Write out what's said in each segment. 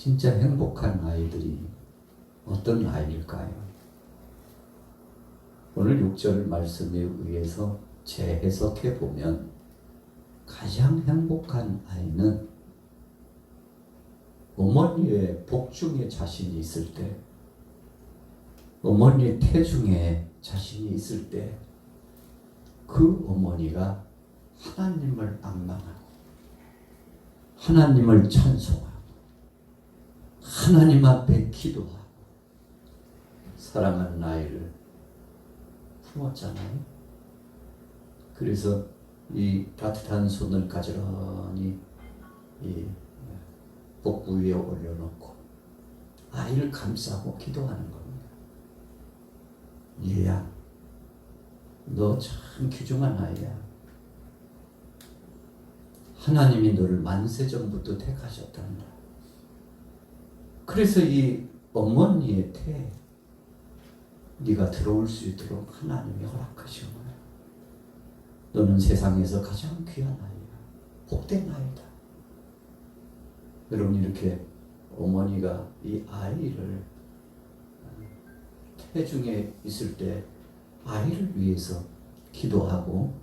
진짜 행복한 아이들이 어떤 아이일까요? 오늘 6절 말씀에 의해서 재해석해 보면 가장 행복한 아이는 어머니의 복중에 자신이 있을 때, 어머니의 태중에 자신이 있을 때 그 어머니가 하나님을 앙망하고 하나님을 찬송하고 하나님 앞에 기도하고 사랑하는 아이를 품었잖아요. 그래서 이 따뜻한 손을 가지런히 이 복부 위에 올려놓고 아이를 감싸고 기도하는 겁니다. 얘야, 너 참 귀중한 아이야. 하나님이 너를 만세전부터 택하셨단다. 그래서 이 어머니의 태에 네가 들어올 수 있도록 하나님이 허락하신 거야. 너는 세상에서 가장 귀한 아이야. 복된 아이다. 여러분, 이렇게 어머니가 이 아이를 태중에 있을 때 아이를 위해서 기도하고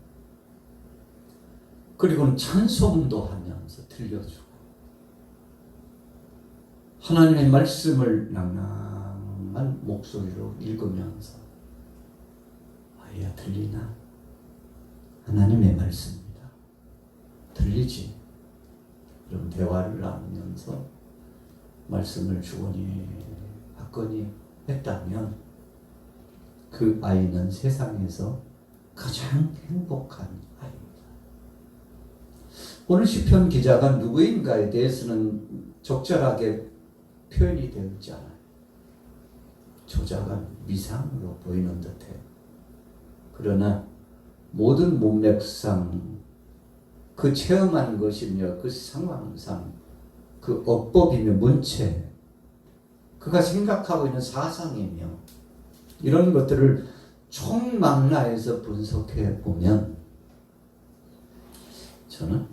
그리고는 찬송도 하면서 들려주고 하나님의 말씀을 낭낭한 목소리로 읽으면서 아이야, 들리나? 하나님의 말씀입니다. 들리지? 그럼 대화를 나누면서 말씀을 주거니 받거니 했다면 그 아이는 세상에서 가장 행복한 아이입니다. 오늘 시편 기자가 누구인가에 대해서는 적절하게 표현이 되어 있지 않아요. 저자가 미상으로 보이는 듯해요. 그러나 모든 문맥상 그 체험한 것이며 그 상황상 그 어법이며 문체, 그가 생각하고 있는 사상이며 이런 것들을 총망라해서 분석해 보면 저는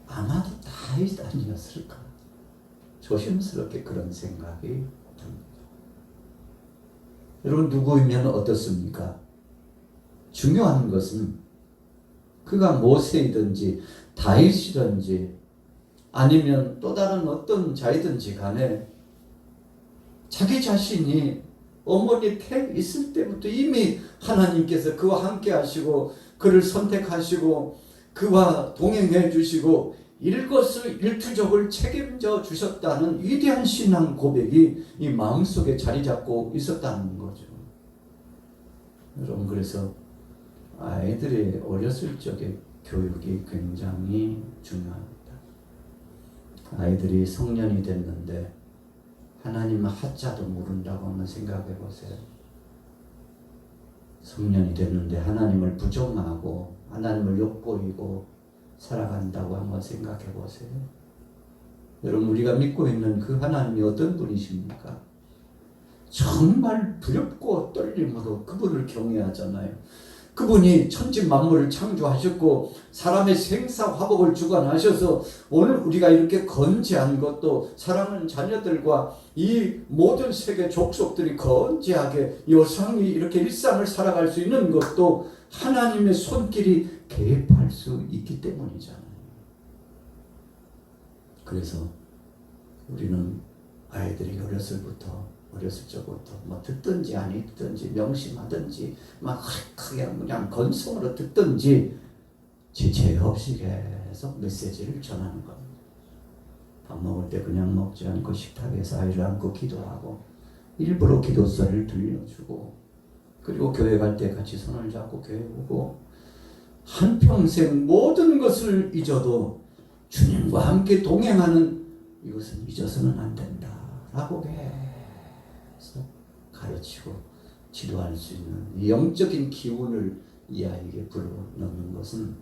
아마도 다윗 아니었을까 조심스럽게 그런 생각이 듭니다. 여러분, 누구이면 어떻습니까? 중요한 것은 그가 모세이든지 다윗이든지 아니면 또 다른 어떤 자이든지 간에 자기 자신이 어머니 태에 있을 때부터 이미 하나님께서 그와 함께 하시고 그를 선택하시고 그와 동행해 주시고 일거수일투족을 책임져 주셨다는 위대한 신앙 고백이 이 마음속에 자리 잡고 있었다는 거죠. 여러분, 그래서 아이들의 어렸을 적의 교육이 굉장히 중요합니다. 아이들이 성년이 됐는데 하나님 하자도 모른다고 한번 생각해 보세요. 성년이 됐는데 하나님을 부정하고 하나님을 욕보이고 살아간다고 한번 생각해 보세요. 여러분, 우리가 믿고 있는 그 하나님이 어떤 분이십니까? 정말 두렵고 떨림으로 그분을 경외하잖아요. 그분이 천지 만물을 창조하셨고 사람의 생사화복을 주관하셔서 오늘 우리가 이렇게 건재한 것도 사랑하는 자녀들과 이 모든 세계 족속들이 건재하게 요상히 이렇게 일상을 살아갈 수 있는 것도 하나님의 손길이 개입할 수 있기 때문이잖아요. 그래서 우리는 아이들이 어렸을 적부터 뭐 듣든지 아니 듣든지 명심하든지 막 크게 그냥 건성으로 듣든지 지체 없이 계속 메시지를 전하는 겁니다. 밥 먹을 때 그냥 먹지 않고 식탁에서 아이를 안고 기도하고 일부러 기도소리를 들려주고 그리고 교회 갈 때 같이 손을 잡고 교회 오고 한평생 모든 것을 잊어도 주님과 함께 동행하는 이것은 잊어서는 안 된다라고 계속 가르치고 지도할 수 있는 이 영적인 기운을 이 아이에게 불어넣는 것은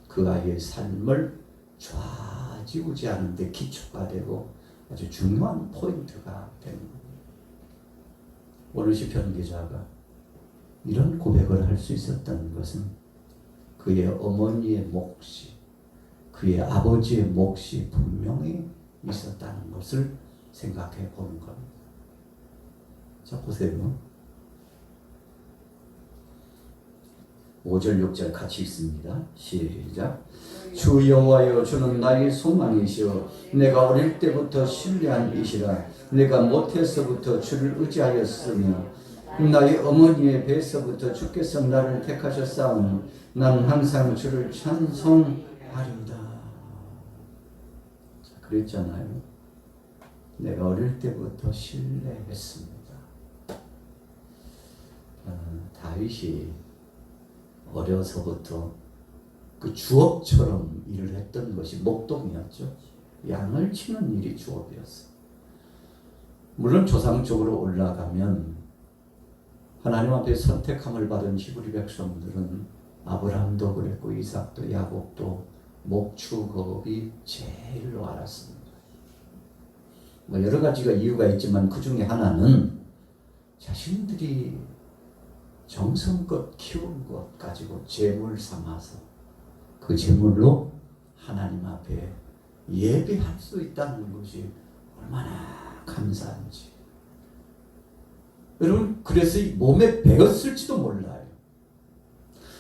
그 아이의 삶을 좌지우지하는 데 기초가 되고 아주 중요한 포인트가 되는 겁니다. 오늘 시편 기자가 이런 고백을 할 수 있었던 것은 그의 어머니의 몫이, 그의 아버지의 몫이 분명히 있었다는 것을 생각해 보는 겁니다. 자, 보세요. 5절 6절 같이 읽습니다. 시작. 주 여호와여, 주는 나의 소망이시여 내가 어릴 때부터 신뢰한 이시라. 내가 모태에서부터 주를 의지하였으며 나의 어머니의 배에서부터 주께서 나를 택하셨사오니 나는 항상 주를 찬송하리이다. 그랬잖아요. 내가 어릴 때부터 신뢰했습니다. 다윗이 어려서부터 그 주업처럼 일을 했던 것이 목동이었죠. 양을 치는 일이 주업이었어요. 물론 조상적으로 올라가면 하나님 앞에 선택함을 받은 히브리 백성들은 아브라함도 그랬고 이삭도 야곱도 목축업이 제일로 알았습니다. 뭐 여러 가지가 이유가 있지만 그 중에 하나는 자신들이 정성껏 키운 것 가지고 재물 삼아서 그 재물로 하나님 앞에 예배할 수 있다는 것이 얼마나 감사한지. 여러분, 그래서 몸에 배었을지도 몰라요.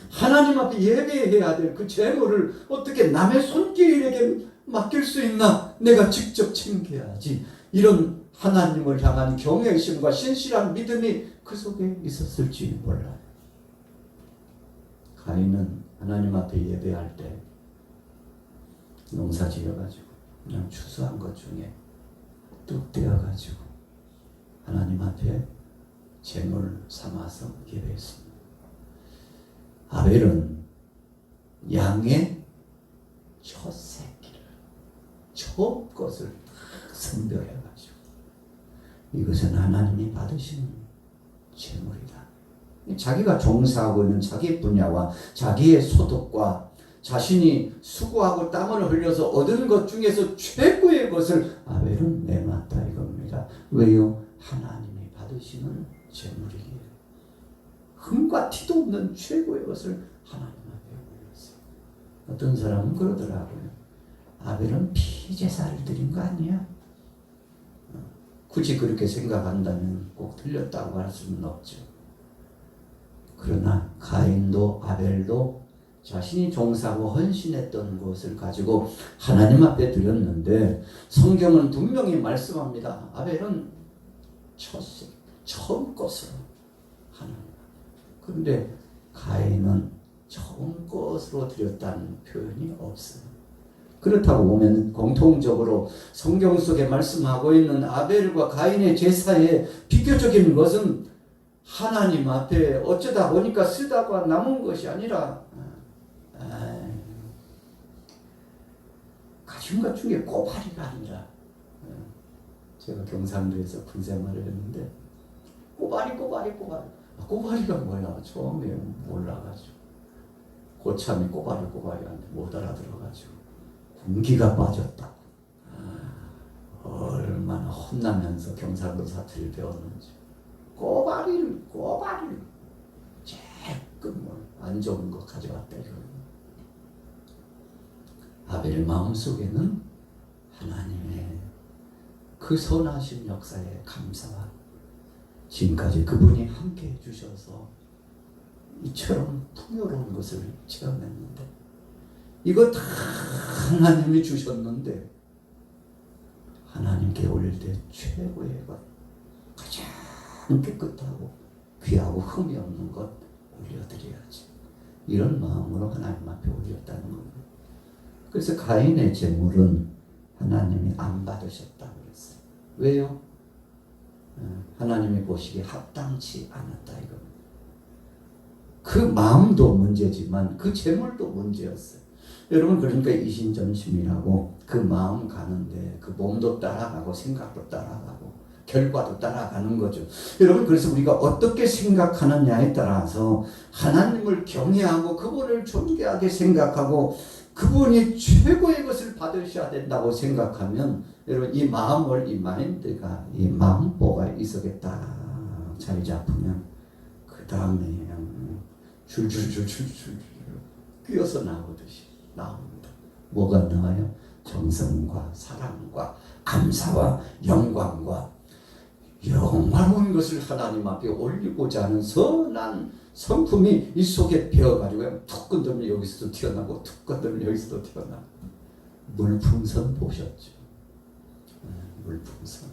하나님 앞에 예배해야 될 그 재물을 어떻게 남의 손길에게 맡길 수 있나? 내가 직접 챙겨야지. 이런 하나님을 향한 경외심과 신실한 믿음이 그 속에 있었을지 몰라요. 가인은 하나님 앞에 예배할 때 농사 지어가지고 그냥 추수한 것 중에 뚝 떼어가지고 하나님 앞에 제물 삼아서 예배했습니다. 아벨은 양의 첫 새끼를 처음 것을 딱 선별해가지고 이것은 하나님이 받으시는 제물이다. 자기가 종사하고 있는 자기 분야와 자기의 소득과 자신이 수고하고 땀을 흘려서 얻은 것 중에서 최고의 것을 아벨은 내놨다 이겁니다. 왜요? 하나님이 받으시는 제물이기에 흠과 티도 없는 최고의 것을 하나님 앞에 올렸어요. 어떤 사람은 그러더라고요. 아벨은 피제사를 드린 거 아니야? 굳이 그렇게 생각한다면 꼭 틀렸다고 할 수는 없죠. 그러나 가인도 아벨도 자신이 종사하고 헌신했던 것을 가지고 하나님 앞에 드렸는데 성경은 분명히 말씀합니다. 아벨은 처음 것으로 하나님. 그런데 가인은 처음 것으로 드렸다는 표현이 없어요. 그렇다고 보면 공통적으로 성경 속에 말씀하고 있는 아벨과 가인의 제사의 비교적인 것은 하나님 앞에 어쩌다 보니까 쓰다가 남은 것이 아니라 가진 것 중에 꼬바리가 아니라 제가 경상도에서 군 생활을 했는데 꼬바리가 뭐야 처음에 몰라가지고 고참이 꼬바리한테 못 알아들어가지고 군기가 빠졌다고 얼마나 혼나면서 경상도 사투리를 배웠는지 꼬바리를 조금 안 좋은 거 가져왔다 이거. 아벨 마음속에는 하나님의 그 선하신 역사에 감사와 지금까지 그분이 함께 해주셔서 이처럼 풍요로운 것을 체험했는데 이거 다 하나님이 주셨는데 하나님께 올릴 때 최고의 것 가장 깨끗하고 귀하고 흠이 없는 것 올려드려야지. 이런 마음으로 하나님 앞에 올렸다는 겁니다. 그래서 가인의 제물은 하나님이 안 받으셨다고 그랬어요. 왜요? 하나님이 보시기에 합당치 않았다 이겁니다. 그 마음도 문제지만 그 제물도 문제였어요. 여러분 그러니까 이신전심이라고 그 마음 가는데 그 몸도 따라가고 생각도 따라가고 결과도 따라가는 거죠. 여러분 그래서 우리가 어떻게 생각하느냐에 따라서 하나님을 경외하고 그분을 존귀하게 생각하고 그분이 최고의 것을 받으셔야 된다고 생각하면 여러분 이 마음을 이 마인드가 이 마음보가 있어게 딱 자리 잡으면 그 다음에 그냥 줄줄줄줄줄 끼어서 나오듯이 나옵니다. 뭐가 나와요? 정성과 사랑과 감사와 영광과 영화로운 것을 하나님 앞에 올리고자 하는 선한 성품이 이 속에 배어가지고 툭 건들면 여기서도 튀어나고 툭 건들면 여기서도 튀어나고. 물풍선 보셨죠? 물풍선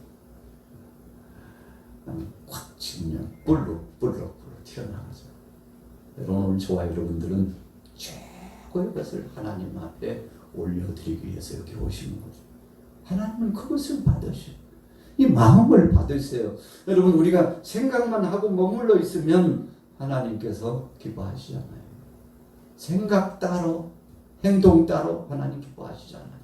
꽉 치면 불로 튀어나가죠. 여러분 저와 여러분들은 최고의 것을 하나님 앞에 올려드리기 위해서 여기 오시는 거죠. 하나님은 그것을 받으셔. 이 마음을 받으세요. 여러분 우리가 생각만 하고 머물러 있으면 하나님께서 기뻐하시잖아요. 생각 따로 행동 따로 하나님 기뻐하시잖아요.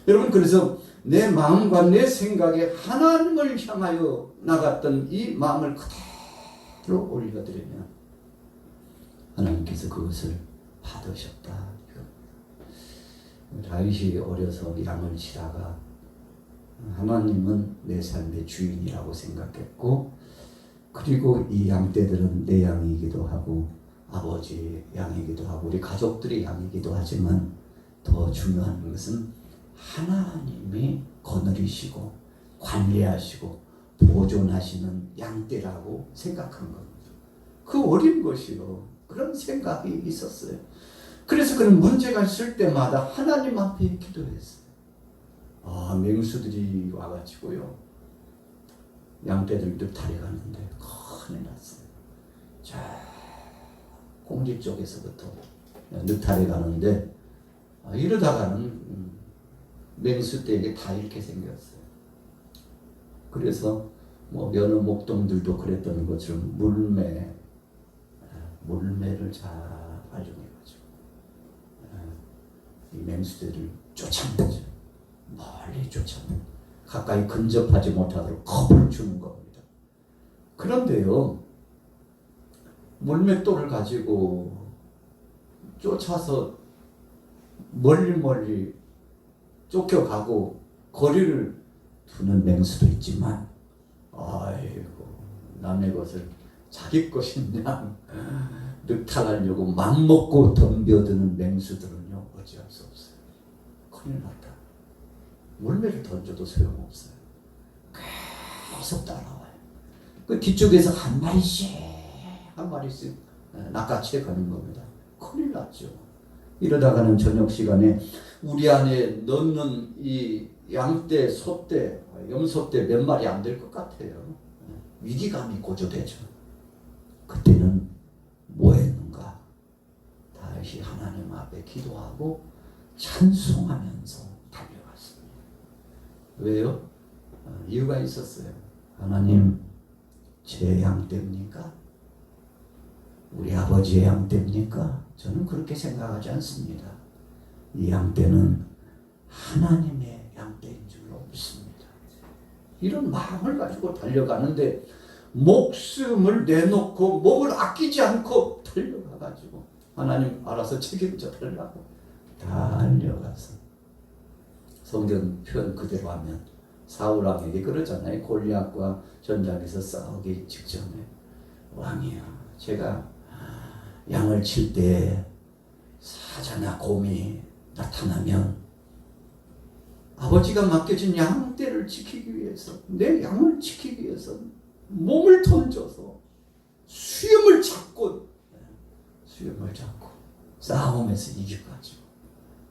여러분 그래서 내 마음과 내 생각에 하나님을 향하여 나갔던 이 마음을 그대로 올려드리면 하나님께서 그것을 받으셨다. 다윗이 어려서 양을 치다가 하나님은 내 삶의 주인이라고 생각했고, 그리고 이 양떼들은 내 양이기도 하고 아버지 양이기도 하고 우리 가족들의 양이기도 하지만 더 중요한 것은 하나님이 거느리시고 관리하시고 보존하시는 양떼라고 생각한 겁니다. 그 어린 것이요. 그런 생각이 있었어요. 그래서 그는 문제가 있을 때마다 하나님 앞에 기도했어요. 맹수들이 와가지고요. 양떼들 늑탈해 가는데 큰일 났어요. 자, 공지 쪽에서부터 늑탈해 가는데 이러다가는 맹수떼에게 다 잃게 생겼어요. 그래서 여느 목동들도 그랬던 것처럼 물매를 잘 활용해가지고 이 맹수들을 쫓아내죠. 멀리 쫓아내. 가까이 근접하지 못하도록 겁을 주는 겁니다. 그런데요, 물맷돌을 가지고 쫓아서 멀리 쫓겨가고 거리를 두는 맹수도 있지만, 아이고 남의 것을 자기 것인 양 늑탈하려고 맘먹고 덤벼드는 맹수들은요 어찌할 수 없어요. 큰일 났다. 물매를 던져도 소용없어요. 계속 따라와요. 그 뒤쪽에서 한 마리씩 낚아채 가는 겁니다. 큰일 났죠. 이러다가는 저녁 시간에 우리 안에 넣는 이 양떼, 소떼, 염소떼 몇 마리 안 될 것 같아요. 위기감이 고조되죠. 그때는 뭐 했는가? 다시 하나님 앞에 기도하고 찬송하면서 달려갔습니다. 왜요? 이유가 있었어요. 하나님, 제 양떼입니까? 우리 아버지의 양떼입니까? 저는 그렇게 생각하지 않습니다. 이 양떼는 하나님의 양떼인 줄로 믿습니다. 이런 마음을 가지고 달려가는데 목숨을 내놓고 몸을 아끼지 않고 달려가가지고 하나님 알아서 책임져 달라고 달려가서 성경 표현 그대로 하면 사울왕에게 그러잖아요. 골리앗과 전장에서 싸우기 직전에 왕이야, 제가 양을 칠 때 사자나 곰이 나타나면 아버지가 맡겨진 양떼를 지키기 위해서, 내 양을 지키기 위해서 몸을 던져서 수염을 잡고 싸움에서 이겨가지고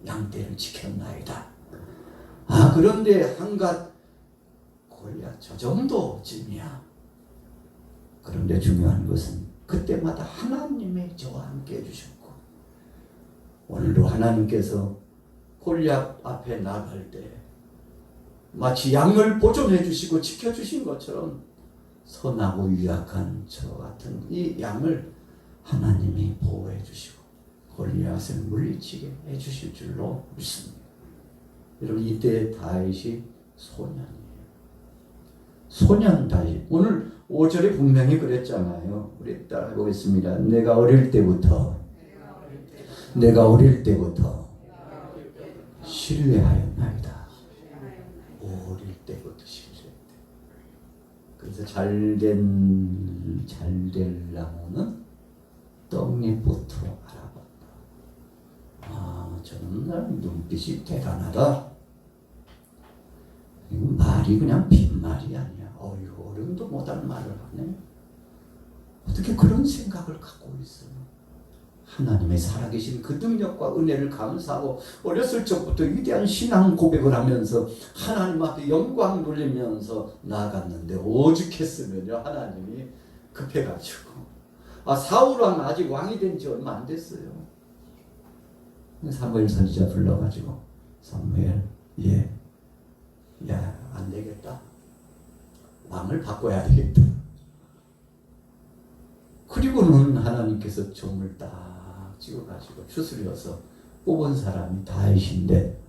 양떼를 지켰나이다. 그런데 한갓 골리앗 저 정도쯤이야. 그런데 중요한 것은 그때마다 하나님이 저와 함께 해주셨고, 오늘도 하나님께서 골리앗 앞에 나갈 때 마치 양을 보존해 주시고 지켜주신 것처럼 선하고 유약한 저 같은 이 양을 하나님이 보호해 주시고 골리앗을 물리치게 해 주실 줄로 믿습니다. 여러분, 이때 다윗이 소년이에요. 소년 다윗. 오늘 5절에 분명히 그랬잖아요. 우리 따라 보겠습니다. 내가 어릴 때부터 신뢰하였나이다. 어릴 때부터 신뢰했대. 그래서 잘될 나무는 떡잎부터 알아본다. 저는 눈빛이 대단하다. 말이 그냥 빈말이 아니야. 어휴, 어른도 못할 말을 하네. 어떻게 그런 생각을 갖고 있어요? 하나님의 살아계신 그 능력과 은혜를 감사하고 어렸을 적부터 위대한 신앙 고백을 하면서 하나님 앞에 영광 돌리면서 나아갔는데 오죽했으면요, 하나님이 급해가지고 사울왕 아직 왕이 된 지 얼마 안 됐어요. 사무엘 선지자 불러가지고 사무엘, 안 되겠다. 왕을 바꿔야 되겠다. 그리고는 하나님께서 종을 딱 찍어가지고 추스려서 뽑은 사람이 다윗인데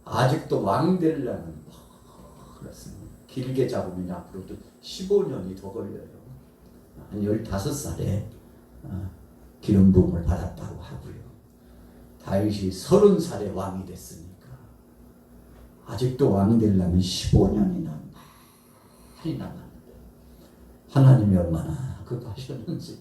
아직도 왕 되려면 그렇습니다. 길게 잡으면 앞으로도 15년이 더 걸려요. 한 15살에 기름 부음을 받았다고 하고요. 다윗이 30살에 왕이 됐으니까 아직도 왕 되려면 15년이나 많이 남았는데 하나님이 얼마나 급하셨는지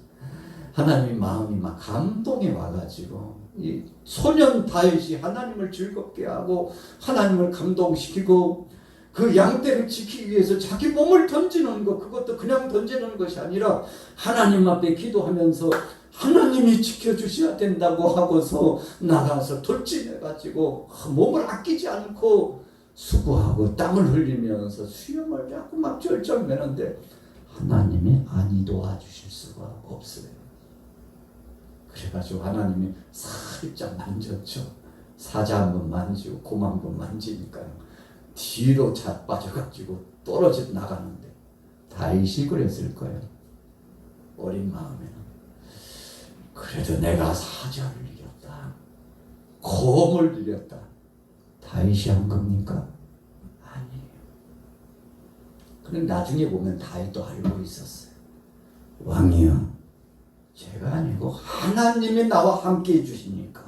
하나님의 마음이 막 감동에 와가지고 이 소년 다윗이 하나님을 즐겁게 하고 하나님을 감동시키고 그 양떼를 지키기 위해서 자기 몸을 던지는 것, 그것도 그냥 던지는 것이 아니라 하나님 앞에 기도하면서 하나님이 지켜주셔야 된다고 하고서 나가서 돌진해가지고 몸을 아끼지 않고 수고하고 땀을 흘리면서 수염을 자꾸 막 절절매는데 하나님이 아니 도와주실 수가 없어요. 그래가지고 하나님이 살짝 만졌죠. 사자 한번 만지고 곰 한번 만지니까요. 뒤로 자빠져가지고 떨어져 나가는데 다윗이 그랬을 거예요. 어린 마음에는. 그래도 내가 사자를 이겼다. 곰을 이겼다. 다윗이 한 겁니까? 아니에요. 그런데 나중에 보면 다윗도 알고 있었어요. 왕이여, 제가 아니고 하나님이 나와 함께 해주시니까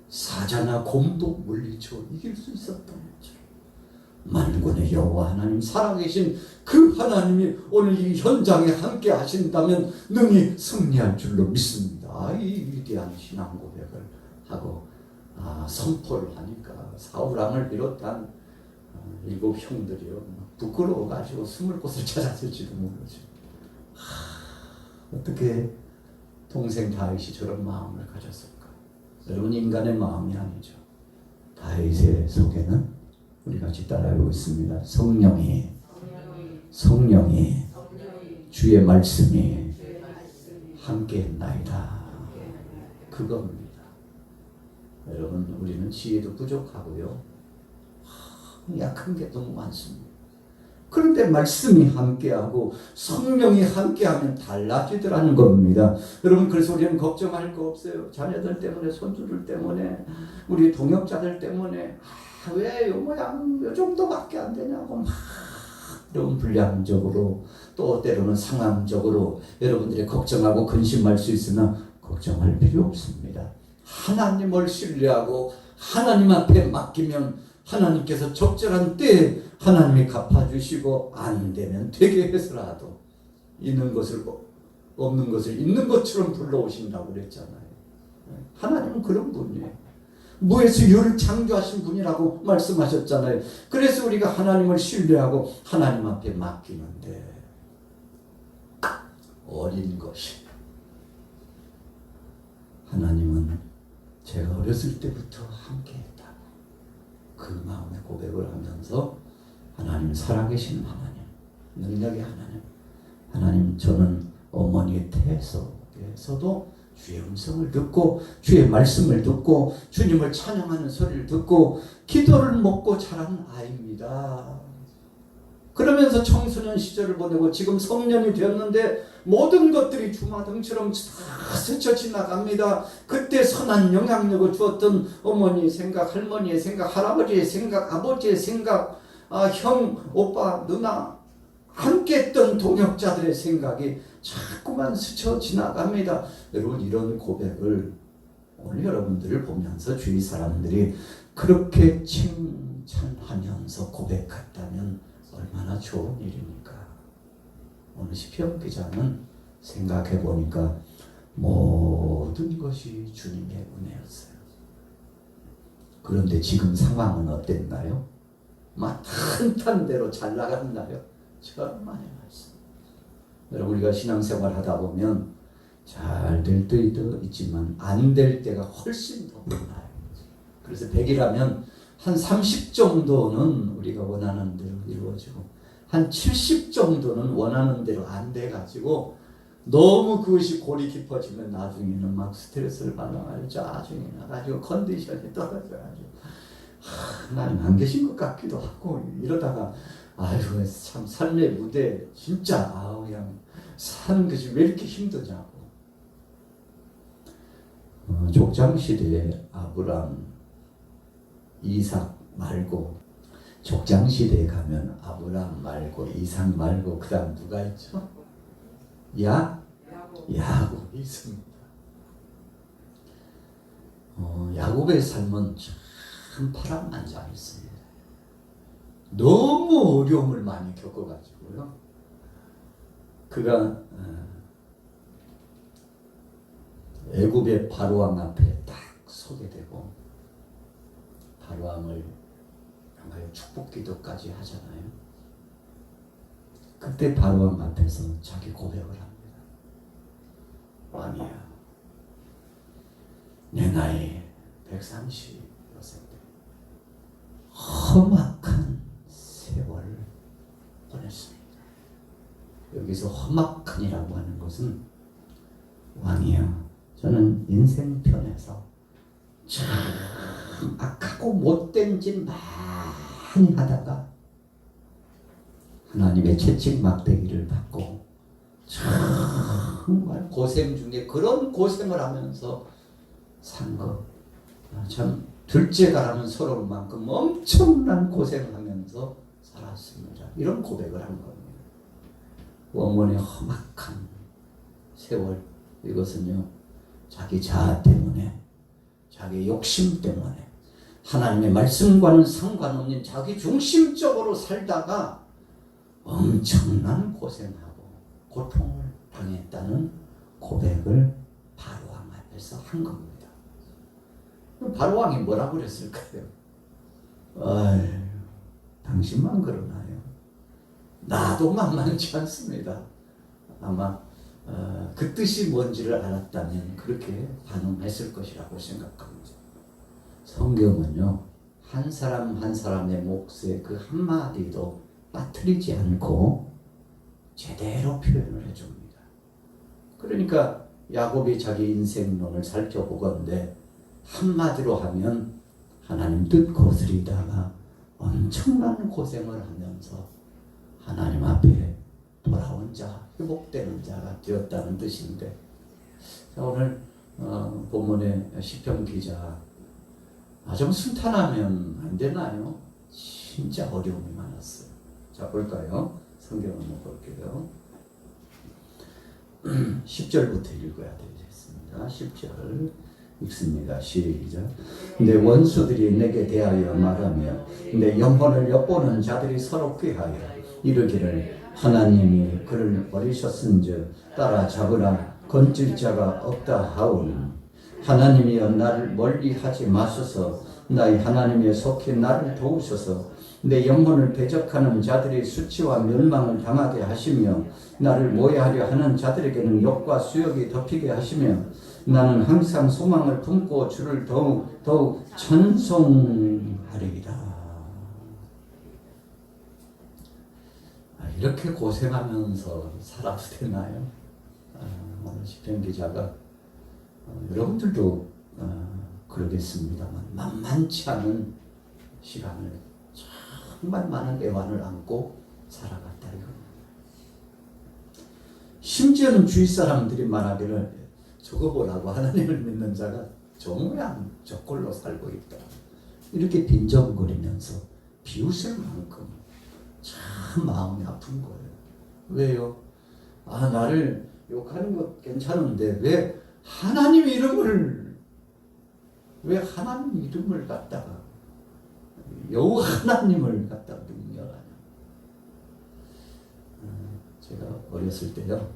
사자나 곰도 물리쳐 이길 수 있었던 거죠. 만군의 여호와 하나님, 살아계신 그 하나님이 오늘 이 현장에 함께 하신다면 능히 승리할 줄로 믿습니다. 이 위대한 신앙 고백을 하고 선포를 하니까 사울왕을 비롯한 7 형들이요 부끄러워가지고 숨을 곳을 찾았을지도 모르죠. 어떻게 동생 다윗이 저런 마음을 가졌을까? 여러분, 인간의 마음이 아니죠. 다윗의 속에는 우리 같이 따라하고 있습니다. 성령이 주의 말씀이 함께 했나이다. 그겁니다. 여러분, 우리는 지혜도 부족하고요. 약한 게 너무 많습니다. 그런데 말씀이 함께하고 성령이 함께하면 달라지더라는 겁니다. 여러분, 그래서 우리는 걱정할 거 없어요. 자녀들 때문에, 손주들 때문에, 우리 동역자들 때문에 왜 요 모양 요 정도밖에 안 되냐고 막 이런 불량적으로 또 때로는 상황적으로 여러분들이 걱정하고 근심할 수 있으나 걱정할 필요 없습니다. 하나님을 신뢰하고 하나님 앞에 맡기면 하나님께서 적절한 때에 하나님이 갚아주시고 안 되면 되게 해서라도 있는 것을 없는 것을 있는 것처럼 불러오신다고 그랬잖아요. 하나님은 그런 분이에요. 무에서 유를 창조하신 분이라고 말씀하셨잖아요. 그래서 우리가 하나님을 신뢰하고 하나님 앞에 맡기는데 어린 것이 하나님은 제가 어렸을 때부터 함께했다고 그 마음의 고백을 하면서 하나님, 살아계신 하나님, 능력의 하나님, 저는 어머니의 태 속에서도 주의 음성을 듣고 주의 말씀을 듣고 주님을 찬양하는 소리를 듣고 기도를 먹고 자란 아이입니다. 그러면서 청소년 시절을 보내고 지금 성년이 되었는데 모든 것들이 주마등처럼 다 스쳐 지나갑니다. 그때 선한 영향력을 주었던 어머니의 생각, 할머니의 생각, 할아버지의 생각, 아버지의 생각, 형, 오빠, 누나 함께 했던 동역자들의 생각이 자꾸만 스쳐 지나갑니다. 여러분, 이런 고백을 오늘 여러분들을 보면서 주위 사람들이 그렇게 칭찬하면서 고백했다면 얼마나 좋은 일입니까? 오늘 시편 기자는 생각해 보니까 모든 것이 주님의 은혜였어요. 그런데 지금 상황은 어땠나요? 막 탄탄대로 잘 나간다요. 천만의 말씀. 여러분, 우리가 신앙생활 하다 보면 잘 될 때도 있지만 안 될 때가 훨씬 더 많아요. 그래서 100이라면 한 30 정도는 우리가 원하는 대로 이루어지고 한 70 정도는 원하는 대로 안 돼가지고 너무 그것이 골이 깊어지면 나중에는 막 스트레스를 받아가지고 짜증이 나가지고 컨디션이 떨어져가지고 하나님 안 계신 것 같기도 하고 이러다가 아유 참 삶의 무대 진짜 그냥 사는 것이 왜 이렇게 힘드냐고. 족장시대에 아브람, 이삭 말고 족장시대에 가면 아브람 말고 이삭 말고 그 다음 누가 있죠? 야곱이 있습니다. 야곱의 삶은 참 파란만장했습니다. 너무 어려움을 많이 겪어가지고요. 그가 애굽의 바로왕 앞에 딱 서게 되고 바로왕을 축복 기도까지 하잖아요. 그때 바로왕 앞에서 자기 고백을 합니다. 왕이야, 내 나이 130여 때 험악한 세월을 보냈습니다. 여기서 험악한이라고 하는 것은 왕이야, 저는 인생편에서 참 악하고 못된 짓 많이 하다가 하나님의 채찍 막대기를 받고 정말 고생 중에 그런 고생을 하면서 산 거, 참 둘째가라는 서러울 만큼 엄청난 고생을 하면서 살았습니다. 이런 고백을 한 겁니다. 원문의 험악한 세월, 이것은요 자기 자아 때문에, 자기 욕심 때문에, 하나님의 말씀과는 상관없는 자기 중심적으로 살다가 엄청난 고생하고 고통을 당했다는 고백을 바로왕 앞에서 한 겁니다. 바로왕이 뭐라고 그랬을까요? 아유, 당신만 그러나요? 나도 만만치 않습니다. 아마 그 뜻이 뭔지를 알았다면 그렇게 반응했을 것이라고 생각합니다. 성경은요, 한 사람 한 사람의 몫의 그 한마디도 빠뜨리지 않고 제대로 표현을 해줍니다. 그러니까 야곱이 자기 인생론을 살펴보건대 한마디로 하면 하나님 뜻 거스리다가 엄청난 고생을 하면서 하나님 앞에 돌아온 자, 회복되는 자가 되었다는 뜻인데, 자, 오늘 본문의 시편 기자 좀 순탄하면 안 되나요? 진짜 어려움이 많았어요. 자, 볼까요? 성경을 한번 볼게요. 10절부터 읽어야 되겠습니다. 10절 읽습니다. 시작. 내 원수들이 내게 대하여 말하며 내 영혼을 엿보는 자들이 서로 꾀하여 이르기를 하나님이 그를 버리셨은즉 따라잡으라 건질 자가 없다 하오니 하나님이여 나를 멀리하지 마소서 나의 하나님의 속히 나를 도우소서 내 영혼을 대적하는 자들이 수치와 멸망을 당하게 하시며 나를 모해하려 하는 자들에게는 욕과 수욕이 덮이게 하시며 나는 항상 소망을 품고 주를 더욱 찬송하리이다. 이렇게 고생하면서 살아도 되나요? 오늘 시편 기자가 여러분들도 그러겠습니다만 만만치 않은 시간을 정말 많은 애환을 안고 살아갔다 이겁니다. 심지어는 주위 사람들이 말하기를 저거 보라고 하나님을 믿는 자가 저 모양 저 꼴로 살고 있다 이렇게 빈정거리면서 비웃을 만큼 참 마음이 아픈 거예요. 왜요? 나를 욕하는 것 괜찮은데 왜 하나님 이름을 갖다가 여호와 하나님을 갖다가 능멸하냐. 제가 어렸을 때요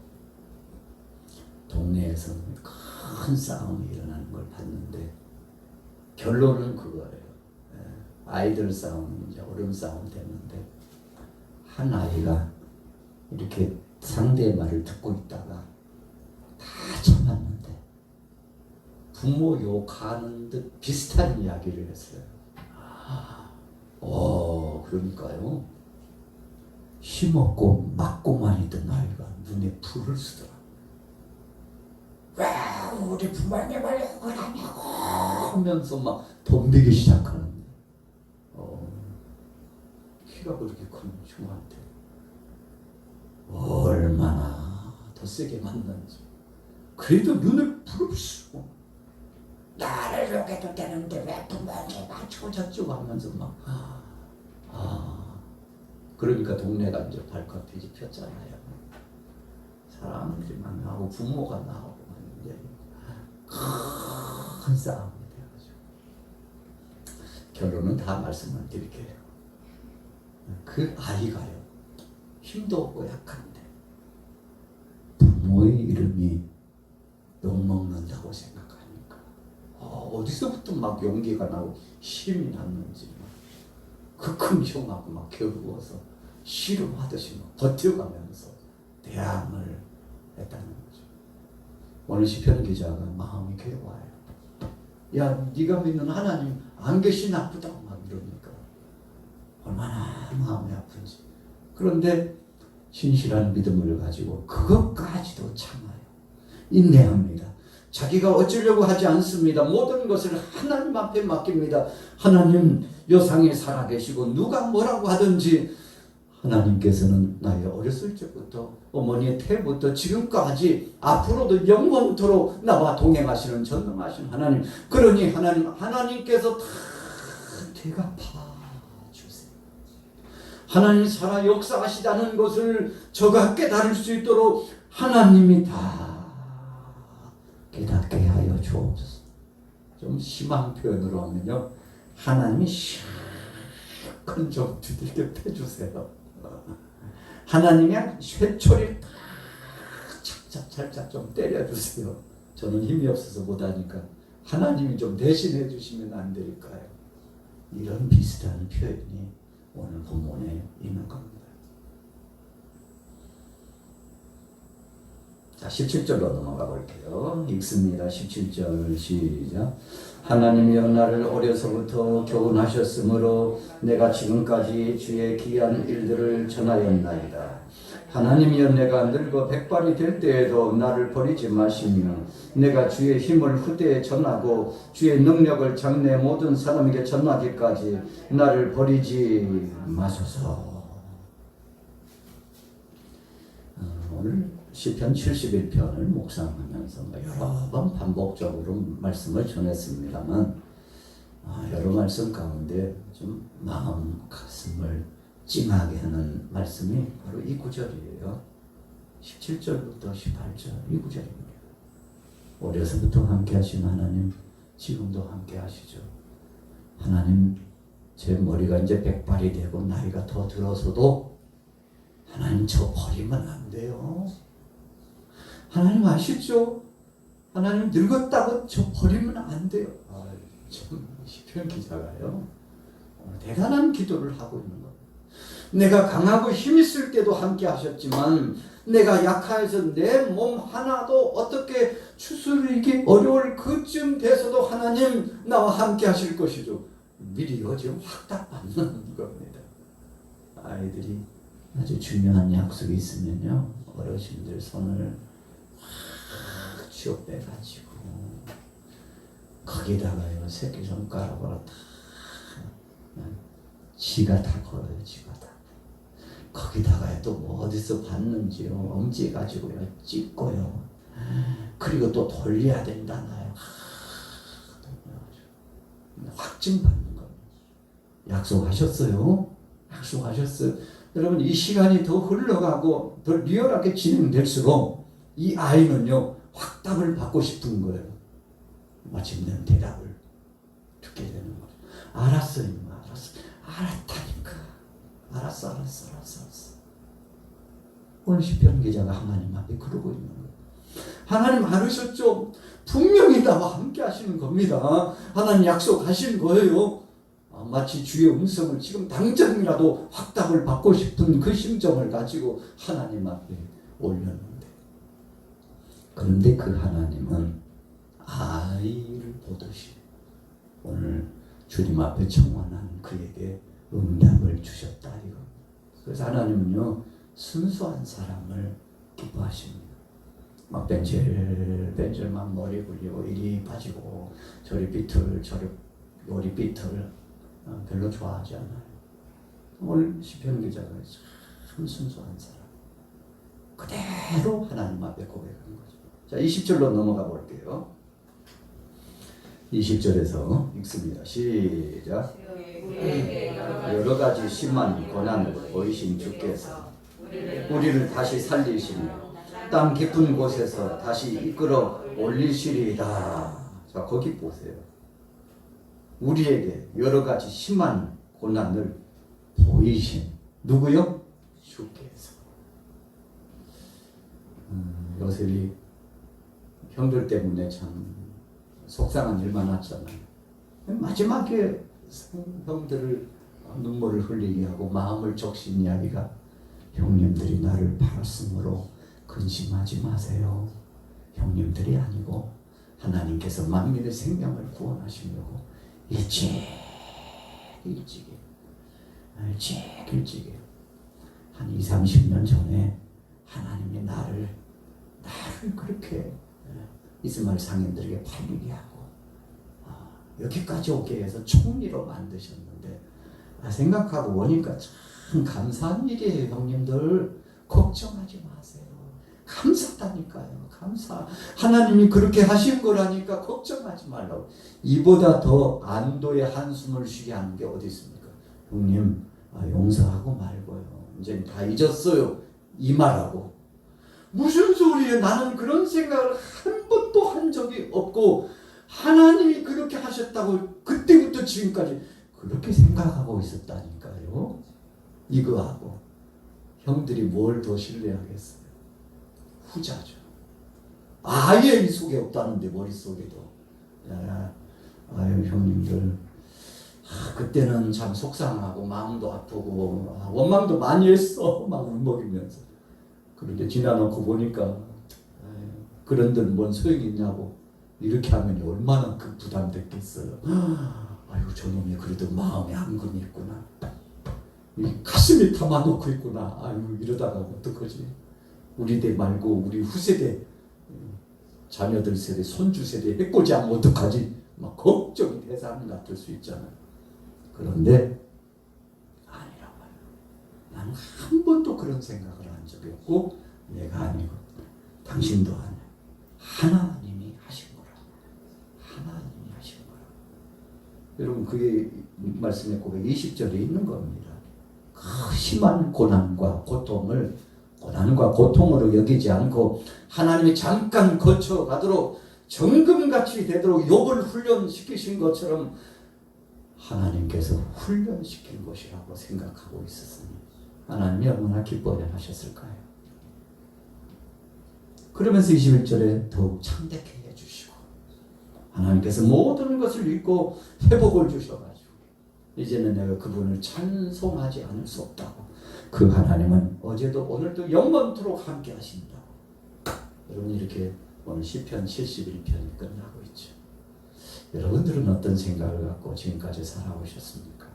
동네에서 큰 싸움이 일어나는 걸 봤는데 결론은 그거예요. 아이들 싸움, 이제 어른 싸움 됐는데 한 아이가 이렇게 상대의 말을 듣고 있다가 다 참았는데 부모 욕하는 듯 비슷한 이야기를 했어요. 그러니까요. 힘없고 맞고만 있던 아이가 눈에 불을 쓰더라. 왜 우리 부모님을 욕을 하냐고 하면서 막 덤비기 시작하는데 키가 그렇게 큰 형한테 얼마나 더 세게 맞는지. 그래도 눈을 부릅쓰고 나를 욕해도 되는데 왜 부모님 맞고 저쩌고 하면서 막 그러니까 동네가 이제 발칵 뒤집혔잖아요. 사람들이 만나고 부모가 나오고 이제 큰 싸움이 돼가지고 결론은 다 말씀을 드릴게요. 그 아이가요, 힘도 없고 약한데 부모의 이름이 욕먹는다고 생각하니까 어디서부터 막 용기가 나고 힘이 났는지 그 큰 형하고 막 겨루어서 씨름하듯이 막 버텨가면서 대항을 했다는 거죠. 오늘 시편 기자가 마음이 괴로워요. 야, 네가 믿는 하나님 안 계시나 보다 막 이러니까 얼마나 마음이 아픈지. 그런데 신실한 믿음을 가지고 그것까지도 참아요. 인내합니다. 자기가 어쩌려고 하지 않습니다. 모든 것을 하나님 앞에 맡깁니다. 하나님 여상에 살아계시고 누가 뭐라고 하든지 하나님께서는 나의 어렸을 적부터 어머니의 태부터 지금까지 앞으로도 영원토록 나와 동행하시는 전능하신 하나님. 그러니 하나님께서 다 대갚아 주세요. 하나님 살아 역사하시다는 것을 저가 깨달을 수 있도록 하나님이 다 깨닫게 하여 주옵소서. 좀 심한 표현으로 하면요, 하나님이 실컷 좀 두들겨 패주세요. 하나님이 쇠초리 살짝 좀 때려주세요. 저는 힘이 없어서 못하니까 하나님이 좀 대신해 주시면 안 될까요? 이런 비슷한 표현이 오늘 본문에 있는 겁니다. 자, 17절로 넘어가 볼게요. 읽습니다. 17절 시작. 하나님이여 나를 어려서부터 교훈하셨으므로 내가 지금까지 주의 귀한 일들을 전하였나이다. 하나님이여 내가 늙어 백발이 될 때에도 나를 버리지 마시며 내가 주의 힘을 후대에 전하고 주의 능력을 장래 모든 사람에게 전하기까지 나를 버리지 마소서. 오늘 시편 71편을 묵상하면서 여러 번 반복적으로 말씀을 전했습니다만 여러 말씀 가운데 좀 마음 가슴을 찡하게 하는 말씀이 바로 이 구절이에요. 17절부터 18절 이 구절입니다. 어려서부터 함께 하신 하나님 지금도 함께 하시죠. 하나님 제 머리가 이제 백발이 되고 나이가 더 들어서도 하나님 저 버리면 안 돼요. 하나님 아시죠? 하나님 늙었다고 저 버리면 안 돼요. 참 시편 기자가요 대단한 기도를 하고 있는 거예요. 내가 강하고 힘 있을 때도 함께 하셨지만 내가 약해서 내 몸 하나도 어떻게 추스르기 어려울 그쯤 돼서도 하나님 나와 함께 하실 것이죠. 미리 지금 확답받는 겁니다. 아이들이 아주 중요한 약속이 있으면요 어르신들 손을 확 쥐어 빼가지고 거기다가요 새끼손가락으로 다 지가 다 걸어요. 지가 다 거기다가요 또 뭐 어디서 봤는지요 엄지 가지고요 찍고요 그리고 또 돌려야 된다나요. 확증받는 겁니다. 약속하셨어요. 약속하셨어요. 여러분 이 시간이 더 흘러가고 더 리얼하게 진행될수록 이 아이는요 확답을 받고 싶은 거예요. 마침내 대답을 듣게 되는 거죠. 알았어 임마 알았어. 알았다니까. 알았어. 오늘 시편 기자가 하나님 앞에 그러고 있는 거예요. 하나님 알으셨죠? 분명히 나와 함께 하시는 겁니다. 하나님 약속하신 거예요. 마치 주의 음성을 지금 당장이라도 확답을 받고 싶은 그 심정을 가지고 하나님 앞에 올렸는데, 그런데 그 하나님은 아이를 보듯이 오늘 주님 앞에 청원한 그에게 응답을 주셨다 이거. 그래서 하나님은요 순수한 사람을 기뻐하십니다. 막 벤질벤질 막 머리 굴리고 이리 빠지고 저리 삐뚤 요리 삐뚤 별로 좋아하지 않아요. 오늘 시편 기자가 참 순수한 사람 그대로 하나님 앞에 고백한 거죠. 자 20절로 넘어가 볼게요. 20절에서 읽습니다. 시작. 여러 가지 심한 고난을 보이신 주께서 우리를 다시 살리시며 땅 깊은 곳에서 다시 이끌어 올리시리이다. 자 거기 보세요. 우리에게 여러 가지 심한 고난을 보이신 누구요? 주께서. 요셉이 형들 때문에 참 속상한 일 많았잖아요. 마지막에 형들을 눈물을 흘리게 하고 마음을 적신 이야기가 형님들이 나를 팔았으므로 근심하지 마세요. 형님들이 아니고 하나님께서 만민의 생명을 구원하시려고 일찍 일찍이 한 20-30년 전에 하나님이 나를 그렇게 이스마엘 상인들에게 팔리게 하고 여기까지 오게 해서 총리로 만드셨는데 생각하고 보니까 참 감사한 일이에요. 형님들 걱정하지 마세요. 감사하다니까요. 감사. 하나님이 그렇게 하신 거라니까 걱정하지 말라고. 이보다 더 안도의 한숨을 쉬게 하는 게 어디 있습니까? 형님 용서하고 말고요. 이제 다 잊었어요. 이 말하고. 무슨 소리예요? 나는 그런 생각을 한 번도 한 적이 없고 하나님이 그렇게 하셨다고 그때부터 지금까지 그렇게 생각하고 있었다니까요. 이거하고 형들이 뭘 더 신뢰하겠어요? 후자죠. 아예 이 속에 없다는데 머릿속에도. 아유 형님들 그때는 참 속상하고 마음도 아프고 원망도 많이 했어. 막 울먹이면서. 그런데 지나놓고 보니까 그런들 뭔 소용이 있냐고. 이렇게 하면 얼마나 그 부담됐겠어요. 아이고 저놈이 그래도 마음에 앙금이 있구나. 가슴에 담아놓고 있구나. 아이고 이러다가 어떡하지. 우리 대 말고 우리 후세대 자녀들 세대 손주 세대 해코지 하면 어떡하지. 막 걱정이 대상 같을 수 있잖아요. 그런데 아니란 말이에요. 나는 한 번도 그런 생각을 한 적이 없고 내가 아니고 당신도 아니야. 하나님이 하신 거라. 하나님이 하신 거라. 여러분 그게 말씀의 고백 20절에 있는 겁니다. 그 심한 고난과 고통으로 여기지 않고 하나님이 잠깐 거쳐가도록 정금같이 되도록 욥을 훈련시키신 것처럼 하나님께서 훈련시킨 것이라고 생각하고 있었으니 하나님이 얼마나 기뻐해 하셨을까요? 그러면서 21절에 더욱 창대케 해주시고 하나님께서 모든 것을 잊고 회복을 주셔가지고 이제는 내가 그분을 찬송하지 않을 수 없다고. 그 하나님은 어제도 오늘도 영원토록 함께 하신다고. 여러분 이렇게 오늘 시편 71편이 끝나고 있죠. 여러분들은 어떤 생각을 갖고 지금까지 살아오셨습니까?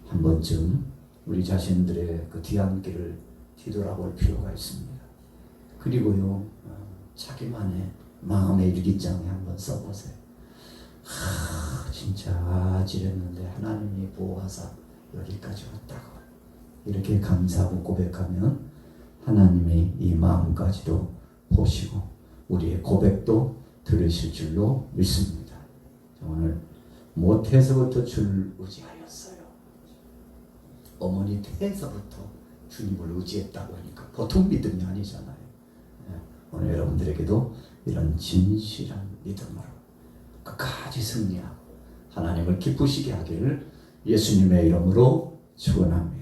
한 번쯤 우리 자신들의 그 뒤안길을 뒤돌아볼 필요가 있습니다. 그리고요 자기만의 마음의 일기장에 한번 써보세요. 진짜 아찔했는데 하나님이 보호하사 여기까지 왔다고. 이렇게 감사하고 고백하면 하나님이 이 마음까지도 보시고 우리의 고백도 들으실 줄로 믿습니다. 오늘 모태에서부터 주를 의지하였어요. 어머니 태에서부터 주님을 의지했다고 하니까 보통 믿음이 아니잖아요. 오늘 여러분들에게도 이런 진실한 믿음으로 끝까지 승리하고 하나님을 기쁘시게 하기를 예수님의 이름으로 축원합니다.